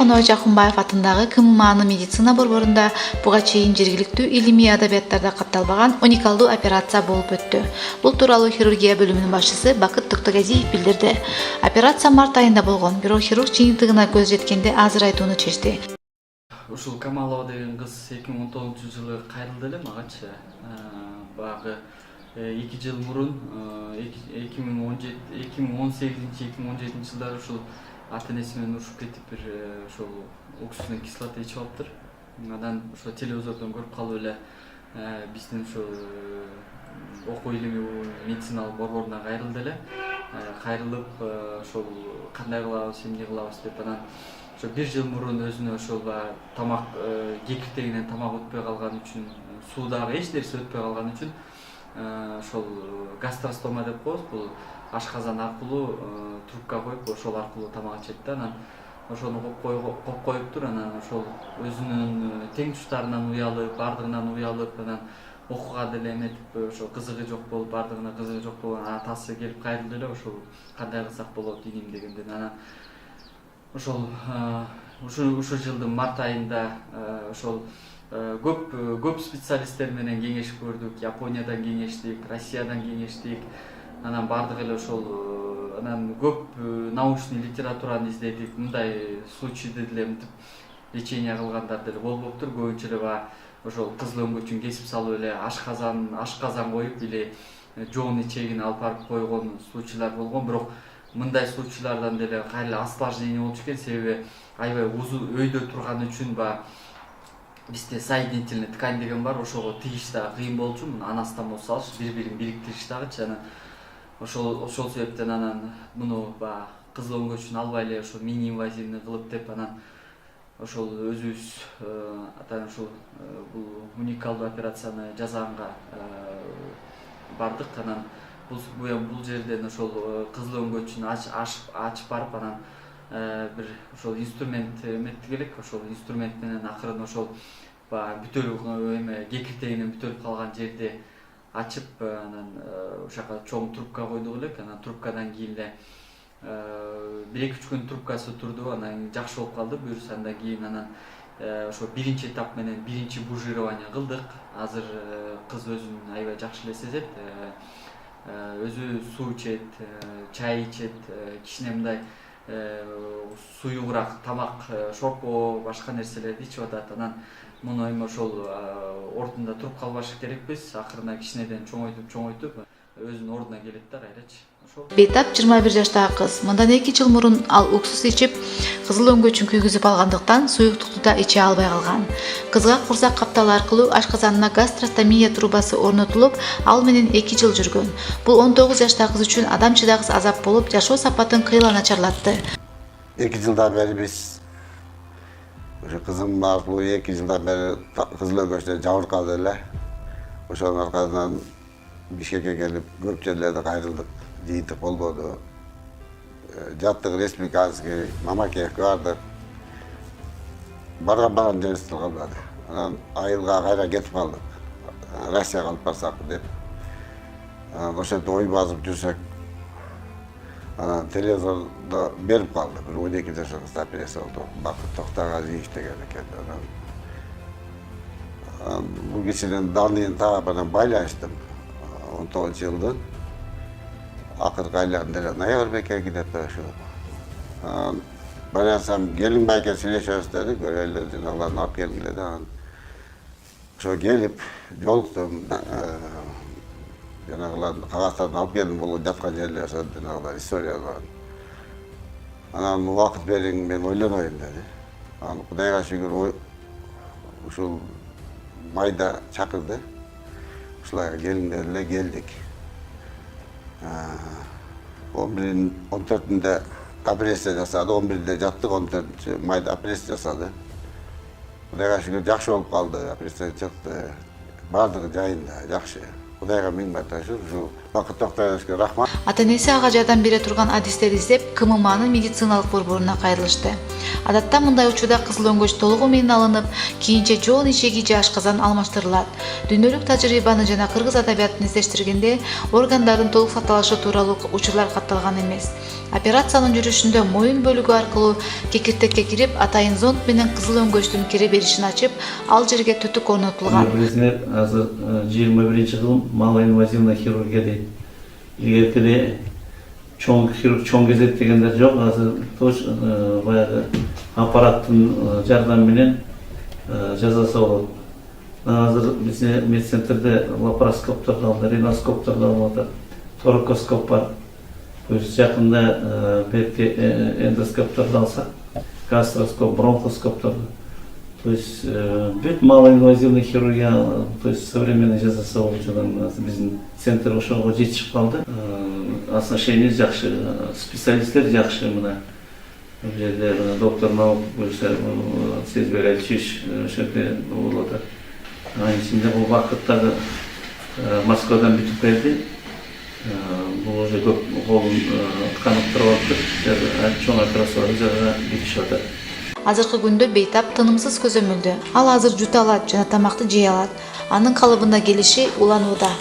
Шайхунова Жакунбаев атындагы КММАнын медицина борборунда буга чейин жергиликтүү илимий адабияттарда катталбаган уникалдуу операция болуп өттү. Бул тууралуу хирургия бөлүмүнүн башчысы Бакыт Токтогазиев билдирди. Операция март айында болгон, бирок хирург жыйынтыгына көз жеткенде азыр айтууну чечти. Ушул Камалова деген кыз 2019-жылы кайрылды эле магачы. Багы 2 жыл мурун 2018-2017 жылдары ушул ата-энеси менен урушуп кетип бир ошол уксусный кислота ичип алыптыр. Анан ошо телевизордон көрүп калып эле биздин ошол окуу илимий медициналык борборуна кайрылды эле. Кайрылып ошол кандай кылабыз, эмне кылабыз деп анан ошо 1 жыл мурун өзүнө ошол тамак кекиртегинен тамак өтпөй калган үчүн, суудагы эч нерсе өтпөй калган үчүн ошол гастростома деп коебуз. Бул ашказан аркылуу трубка коюп, ошол аркылуу тамак ичет да. Анан ошону коюп коюптур. Анан ошол өзүнүн тең туштарынан уялып, бардыгынан уялып, анан окууга деле эметип, ошо кызыгы жок болуп, бардыгына кызыгы жок болуп, атасы келип кайрылды эле ошол кандай кылсак болот иним дегенден. Анан ошол ушул жылдын март айында ошол көп специалисттер менен кеңеш көрдүк. Япониядан кеңештик, Россиядан кеңештик. Анан бардык эле ошол анан көп научный литератураны издедик. Мындай случайды деле мынтип лечение кылгандар деле болбоптур. Көбүнчө эле ошол кызыл өңгөчүн кесип салып эле ашказан коюп или жоон ичегин алып барып койгон случайлар болгон. Бирок мындай случайлардан деле кайра осложнение болчу экен. Себеби аябай өйдө турган үчүн бизде соединительный ткань деген бар. Ошого тигиш да кыйын болчу. Муну анастан болсо бири-бирин бириктириш дагычы. Анан ошол себептен анан муну кызыл өңгөчүн албай эле ошо мини инвазивный кылып деп анан ошол өзүбүз атайын ушул бул уникалдуу операцияны жасаганга бардык. Анан бул жерден ошол кызыл өңгөчүн ачып барып анан бир ошол инструмент эметти керек. Ошол инструмент менен акырын ошол бүтөлүп кекиртегинен бүтөлүп калган жерди ачып анан ошака чоң трубка койдук элек. Анан трубкадан кийин эле 1-2 күн трубкасы турду. Анан жакшы болуп калды буюрса. Андан кийин анан ошо биринчи этап менен биринчи бужирование кылдык. Азыр кыз өзүн аябай жакшы эле сезет. Өзү суу ичет, чай ичет, кичине мындай суюгураак тамак, шорпо, башка нерселерди ичип атат. Анан муну эми ошол ордунда туруп калбаш керекпиз. Акырына кичинеден чоңойтуп өзүнүн ордуна келет да кайрачы. Бейтап 21 жаштагы кыз. Мындан 2 жыл мурун ал уксус ичип, кызыл өңгөчүн күйгүзүп алгандыктан суюктукту да иче албай калган. Кызга курсак капталы аркылуу ашказанына гастростомия трубасы орнотулуп, ал менен 2 жыл жүргөн. Бул 19 жаштагы кыз үчүн адам чыдагыс азап болуп, жашоо сапатын кыйла начарлатты. 2 жылдан бери биз ошо кызым аркылуу 2 жылдан бери кызыл өңгөчтөн жабыркады эле. Ошонун аркасынан Бишкекке келип көп жерлерде кайрылдык. Жыйынтык болбоду. Жаттык республиканский Мамакеевке бардык. Барган жерибиз калбады. Анан айылга кайра кетип калдык. Россияга алып барсак деп. Ошентип ой базып жүрсөк, анан телевизордо берип калды. Бир 12 жашар кыз операция болду. Бакыт Токтогазиев деген экен. Бул кишинин даныйын таап анан байланыштым. 19 жылдын акыркы айларында эле ноябрь бекке кидет ошо. Байлансам келин байке сүйлөшөбүз дедик, өлө жанагыларды алып келгиле да. Ошо келип жолуктум. Жанагыларды кагаздарды алып келдим, бул жаткан жерлер жанагылар история бар. Анан убакыт бериң, мен ойлоноюн деди. Анан Кудайга шүгүр ушул майда чакырды. Ушулайга келиңдер эле келдик. 14-інде операция жасады, 11-інде жаттык, 14 майда операция жасады. Кудайга шүгүр жакшы болуп калды, операция чыкты. Бардыгы жайында, жакшы. Кудайга миң марта шүгүр. Бакыт Токтогазиевке рахмат. Ата-энеси ага жардам бере турган адистер издеп, КММАнын медициналык борборуна кайрылышты. Адатта мындай учурда кызыл өңгөч толугу менен алынып, кийинче жоон ичеги же ашказан алмаштырылат. Дүйнөлүк тажрыйбаны жана кыргыз адабиятын издештиргенде органдардын толук сакталышы тууралуу учурлар катталган эмес. Операциянын жүрүшүндө моюн бөлүгү аркылуу кекиртекке кирип, атайын зонд менен кызыл өңгөчтүн кире беришин ачып, ал жерге түтүк орнотулган. Билесиңер, азыр 21-жылым малоинвазивный хирургия дейт. Илгеркиде чоң хирург, чоң кезет дегендер жок. Азыр тош баягы аппараттын жардамы менен жасаса болот. Азыр бизде медцентрде лапароскоптор да, риноскоптор да болот, торакоскоп бар. То есть жакында бетке эндоскоптор да алсак, гастроскоп, бронхоскоптор. То есть бүт малоинвазивный хирургия, то есть современный жасаса болот. Биздин центр ошого жетишип калды. Оснащение жакшы, специалисттер жакшы мына. Бул жерде доктор наук буюрса Сезбек Алчиш ошерде болот. Анын ичинде бул вакыттагы Москвадан бүтүп келди. Бул уже көп колун канып туруп атып, чоң операцияларды жана бүтүшүп атат. Азыркы күндө бейтап тынымсыз көзөмөлдө. Ал азыр жута алат жана тамакты жей алат. Анын калыбына келиши уланууда.